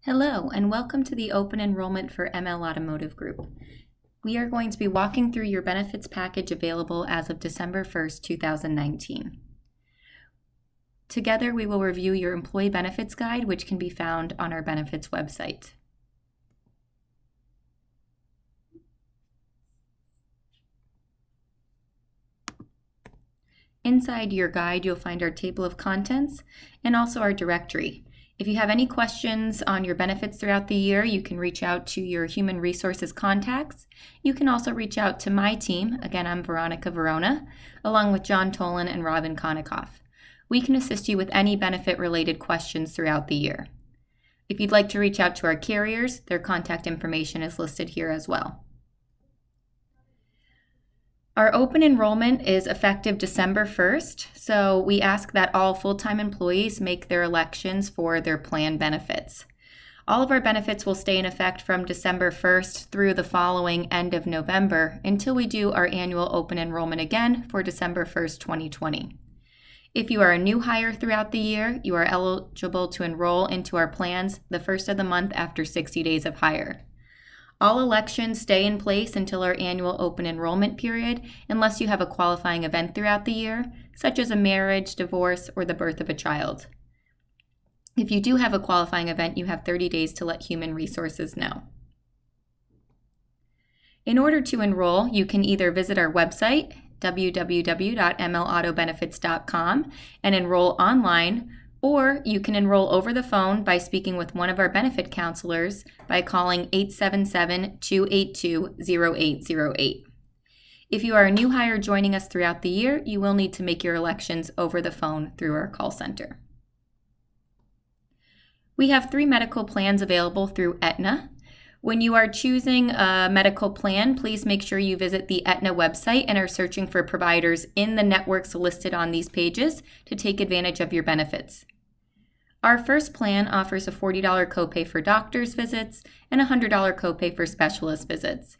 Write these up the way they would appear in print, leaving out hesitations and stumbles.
Hello, and welcome to the open enrollment for ML Automotive Group. We are going to be walking through your benefits package available as of December 1st, 2019. Together, we will review your employee benefits guide, which can be found on our benefits website. Inside your guide, you'll find our table of contents and also our directory. If you have any questions on your benefits throughout the year, you can reach out to your human resources contacts. You can also reach out to my team. Again, I'm Veronica Verona, along with John Tolan and Robin Konikoff. We can assist you with any benefit-related questions throughout the year. If you'd like to reach out to our carriers, their contact information is listed here as well. Our open enrollment is effective December 1st, so we ask that all full-time employees make their elections for their plan benefits. All of our benefits will stay in effect from December 1st through the following end of November until we do our annual open enrollment again for December 1st, 2020. If you are a new hire throughout the year, you are eligible to enroll into our plans the first of the month after 60 days of hire. All elections stay in place until our annual open enrollment period unless you have a qualifying event throughout the year, such as a marriage, divorce, or the birth of a child. If you do have a qualifying event, you have 30 days to let human resources know. In order to enroll, you can either visit our website, www.mlautobbenefits.com, and enroll online, or you can enroll over the phone by speaking with one of our benefit counselors by calling 877-282-0808. If you are a new hire joining us throughout the year, you will need to make your elections over the phone through our call center. We have 3 medical plans available through Aetna. When you are choosing a medical plan, please make sure you visit the Aetna website and are searching for providers in the networks listed on these pages to take advantage of your benefits. Our first plan offers a $40 copay for doctor's visits and a $100 copay for specialist visits.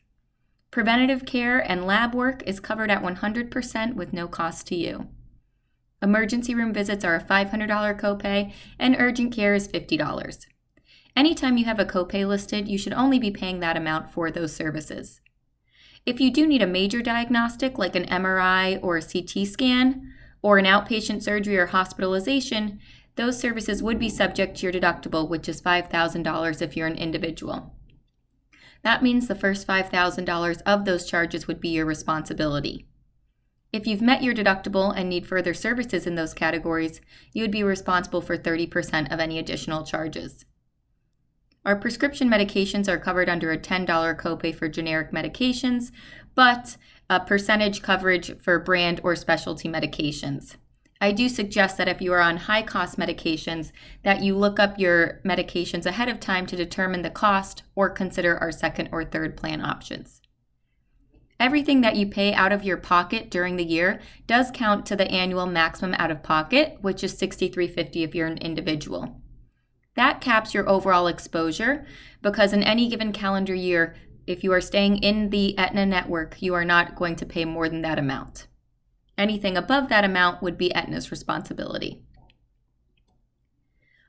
Preventative care and lab work is covered at 100% with no cost to you. Emergency room visits are a $500 copay and urgent care is $50. Anytime you have a copay listed, you should only be paying that amount for those services. If you do need a major diagnostic like an MRI or a CT scan, or an outpatient surgery or hospitalization, those services would be subject to your deductible, which is $5,000 if you're an individual. That means the first $5,000 of those charges would be your responsibility. If you've met your deductible and need further services in those categories, you would be responsible for 30% of any additional charges. Our prescription medications are covered under a $10 copay for generic medications, but a percentage coverage for brand or specialty medications. I do suggest that if you are on high-cost medications, that you look up your medications ahead of time to determine the cost or consider our second or third plan options. Everything that you pay out of your pocket during the year does count to the annual maximum out-of-pocket, which is $63.50 if you're an individual. That caps your overall exposure because in any given calendar year, if you are staying in the Aetna network, you are not going to pay more than that amount. Anything above that amount would be Aetna's responsibility.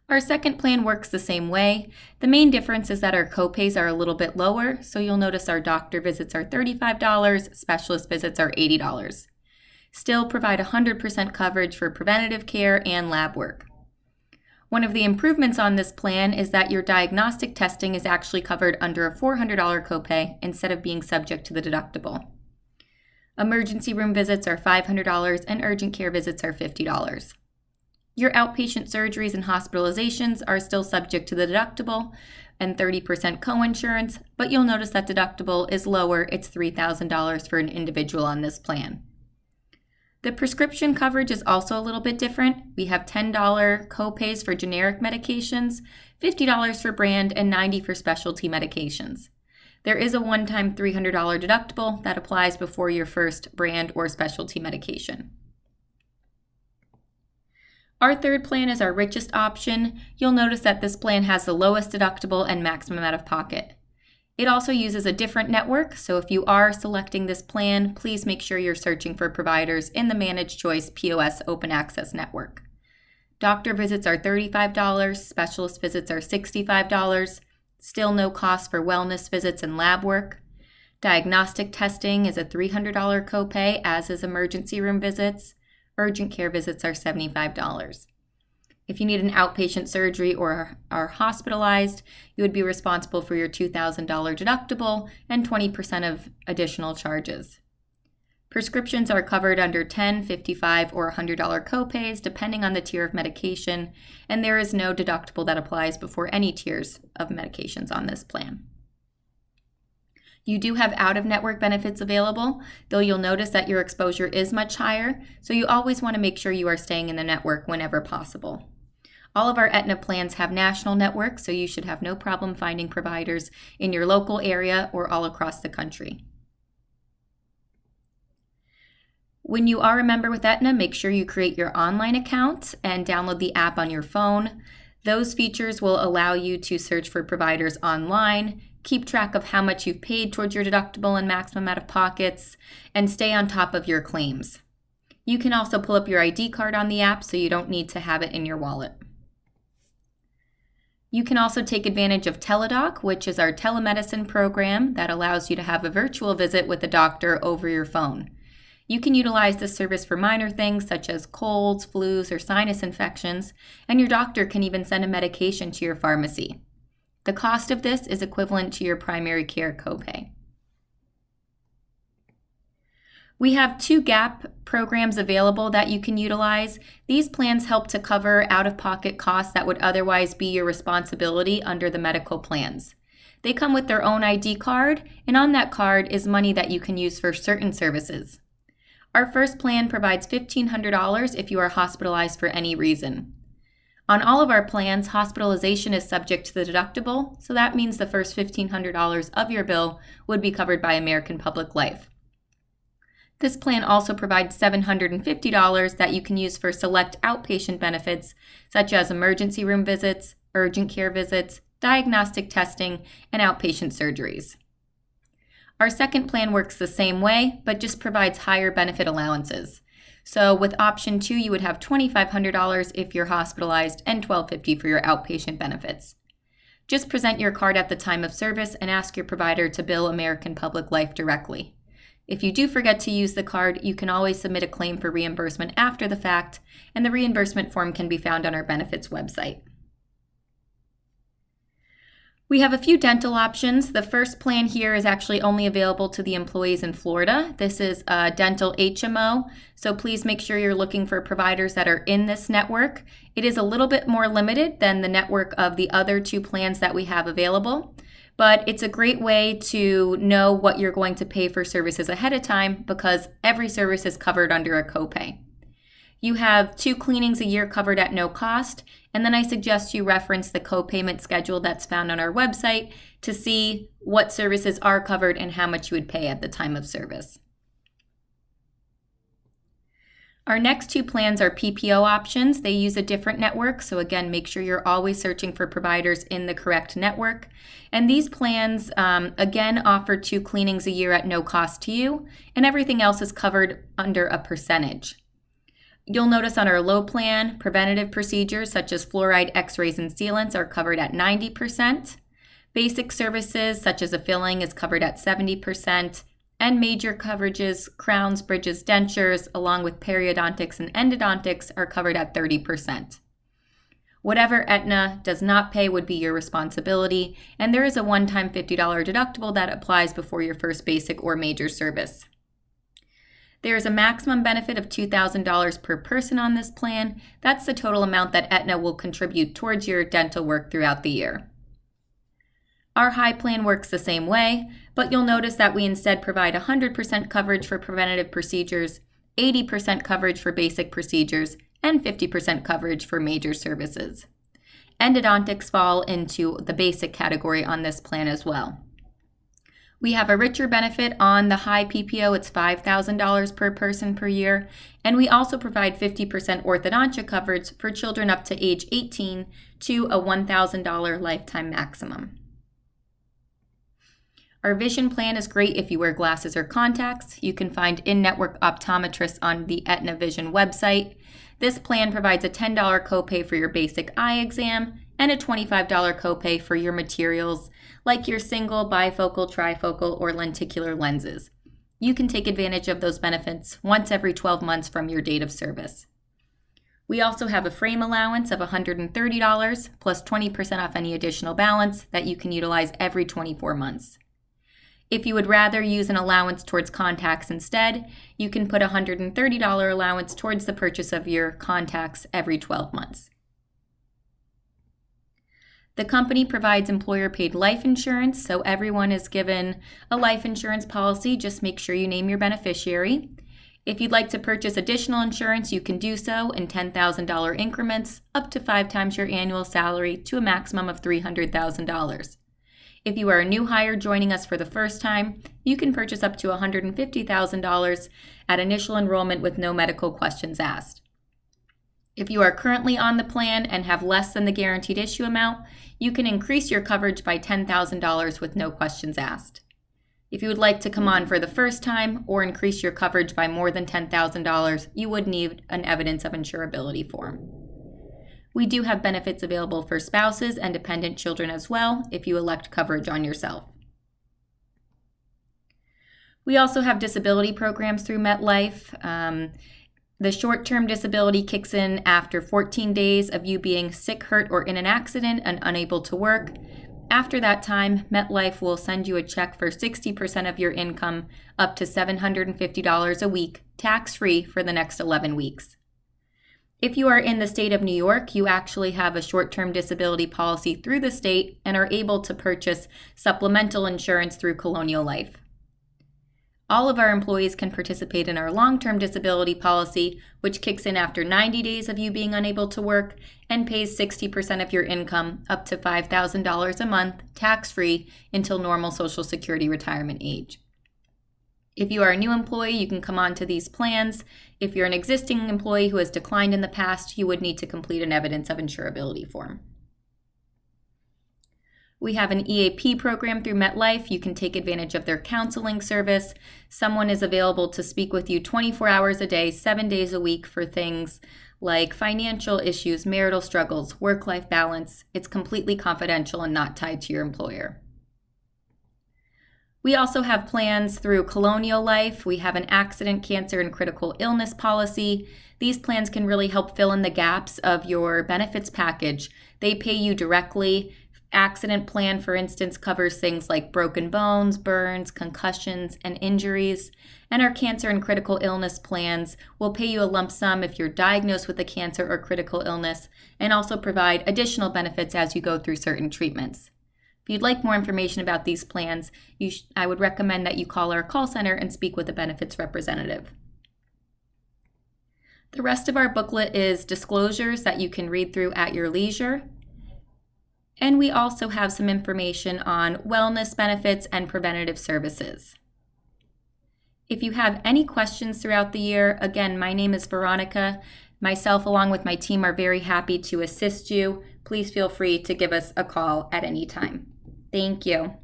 Our second plan works the same way. The main difference is that our copays are a little bit lower, so you'll notice our doctor visits are $35, specialist visits are $80. Still provide 100% coverage for preventative care and lab work. One of the improvements on this plan is that your diagnostic testing is actually covered under a $400 copay instead of being subject to the deductible. Emergency room visits are $500 and urgent care visits are $50. Your outpatient surgeries and hospitalizations are still subject to the deductible and 30% coinsurance, but you'll notice that deductible is lower. It's $3,000 for an individual on this plan. The prescription coverage is also a little bit different. We have $10 copays for generic medications, $50 for brand, and $90 for specialty medications. There is a one-time $300 deductible that applies before your first brand or specialty medication. Our third plan is our richest option. You'll notice that this plan has the lowest deductible and maximum out-of-pocket. It also uses a different network, so if you are selecting this plan, please make sure you're searching for providers in the Managed Choice POS Open Access Network. Doctor visits are $35, specialist visits are $65, still no cost for wellness visits and lab work. Diagnostic testing is a $300 copay, as is emergency room visits. Urgent care visits are $75. If you need an outpatient surgery or are hospitalized, you would be responsible for your $2,000 deductible and 20% of additional charges. Prescriptions are covered under $10, $55, or $100 copays, depending on the tier of medication, and there is no deductible that applies before any tiers of medications on this plan. You do have out-of-network benefits available, though you'll notice that your exposure is much higher, so you always want to make sure you are staying in the network whenever possible. All of our Aetna plans have national networks, so you should have no problem finding providers in your local area or all across the country. When you are a member with Aetna, make sure you create your online account and download the app on your phone. Those features will allow you to search for providers online, keep track of how much you've paid towards your deductible and maximum out-of-pockets, and stay on top of your claims. You can also pull up your ID card on the app, so you don't need to have it in your wallet. You can also take advantage of Teladoc, which is our telemedicine program that allows you to have a virtual visit with a doctor over your phone. You can utilize this service for minor things such as colds, flus, or sinus infections, and your doctor can even send a medication to your pharmacy. The cost of this is equivalent to your primary care copay. We have 2 gap programs available that you can utilize. These plans help to cover out-of-pocket costs that would otherwise be your responsibility under the medical plans. They come with their own ID card, and on that card is money that you can use for certain services. Our first plan provides $1,500 if you are hospitalized for any reason. On all of our plans, hospitalization is subject to the deductible, so that means the first $1,500 of your bill would be covered by American Public Life. This plan also provides $750 that you can use for select outpatient benefits, such as emergency room visits, urgent care visits, diagnostic testing, and outpatient surgeries. Our second plan works the same way, but just provides higher benefit allowances. So with option 2, you would have $2,500 if you're hospitalized and $1,250 for your outpatient benefits. Just present your card at the time of service and ask your provider to bill American Public Life directly. If you do forget to use the card, you can always submit a claim for reimbursement after the fact, and the reimbursement form can be found on our benefits website. We have a few dental options. The first plan here is actually only available to the employees in Florida. This is a dental HMO, so please make sure you're looking for providers that are in this network. It is a little bit more limited than the network of the other 2 plans that we have available, but it's a great way to know what you're going to pay for services ahead of time because every service is covered under a copay. You have 2 cleanings a year covered at no cost, and then I suggest you reference the copayment schedule that's found on our website to see what services are covered and how much you would pay at the time of service. Our next 2 plans are Ppo Options. They use a different network, so again, make sure you're always searching for providers in the correct network. And these plans, again, offer 2 cleanings a year at no cost to you, and everything else is covered under a percentage. You'll notice on our low plan, preventative procedures such as fluoride, x-rays, and sealants are covered at 90%. Basic services such as a filling is covered at 70%. And major coverages, crowns, bridges, dentures, along with periodontics and endodontics are covered at 30%. Whatever Aetna does not pay would be your responsibility, and there is a one-time $50 deductible that applies before your first basic or major service. There is a maximum benefit of $2,000 per person on this plan. That's the total amount that Aetna will contribute towards your dental work throughout the year. Our high plan works the same way, but you'll notice that we instead provide 100% coverage for preventative procedures, 80% coverage for basic procedures, and 50% coverage for major services. Endodontics fall into the basic category on this plan as well. We have a richer benefit on the high PPO, it's $5,000 per person per year, and we also provide 50% orthodontia coverage for children up to age 18 to a $1,000 lifetime maximum. Our vision plan is great if you wear glasses or contacts. You can find in-network optometrists on the Aetna Vision website. This plan provides a $10 copay for your basic eye exam and a $25 copay for your materials like your single, bifocal, trifocal, or lenticular lenses. You can take advantage of those benefits once every 12 months from your date of service. We also have a frame allowance of $130 plus 20% off any additional balance that you can utilize every 24 months. If you would rather use an allowance towards contacts instead, you can put a $130 allowance towards the purchase of your contacts every 12 months. The company provides employer-paid life insurance, so everyone is given a life insurance policy. Just make sure you name your beneficiary. If you'd like to purchase additional insurance, you can do so in $10,000 increments, up to 5 times your annual salary to a maximum of $300,000. If you are a new hire joining us for the first time, you can purchase up to $150,000 at initial enrollment with no medical questions asked. If you are currently on the plan and have less than the guaranteed issue amount, you can increase your coverage by $10,000 with no questions asked. If you would like to come on for the first time or increase your coverage by more than $10,000, you would need an evidence of insurability form. We do have benefits available for spouses and dependent children as well if you elect coverage on yourself. We also have disability programs through MetLife. The short-term disability kicks in after 14 days of you being sick, hurt, or in an accident and unable to work. After that time, MetLife will send you a check for 60% of your income, up to $750 a week, tax-free for the next 11 weeks. If you are in the state of New York, you actually have a short-term disability policy through the state and are able to purchase supplemental insurance through Colonial Life. All of our employees can participate in our long-term disability policy, which kicks in after 90 days of you being unable to work and pays 60% of your income, up to $5,000 a month, tax-free until normal Social Security retirement age. If you are a new employee, you can come on to these plans. If you're an existing employee who has declined in the past, you would need to complete an evidence of insurability form. We have an Eap program through MetLife. You can take advantage of their counseling service. Someone is available to speak with you 24 hours a day, 7 days a week for things like financial issues, marital struggles, work-life balance. It's completely confidential and not tied to your employer. We also have plans through Colonial Life. We have an accident, cancer, and critical illness policy. These plans can really help fill in the gaps of your benefits package. They pay you directly. Accident plan, for instance, covers things like broken bones, burns, concussions, and injuries. And our cancer and critical illness plans will pay you a lump sum if you're diagnosed with a cancer or critical illness, and also provide additional benefits as you go through certain treatments. If you'd like more information about these plans, I would recommend that you call our call center and speak with a benefits representative. The rest of our booklet is disclosures that you can read through at your leisure. And we also have some information on wellness benefits and preventative services. If you have any questions throughout the year, again, my name is Veronica. Myself, along with my team, are very happy to assist you. Please feel free to give us a call at any time. Thank you.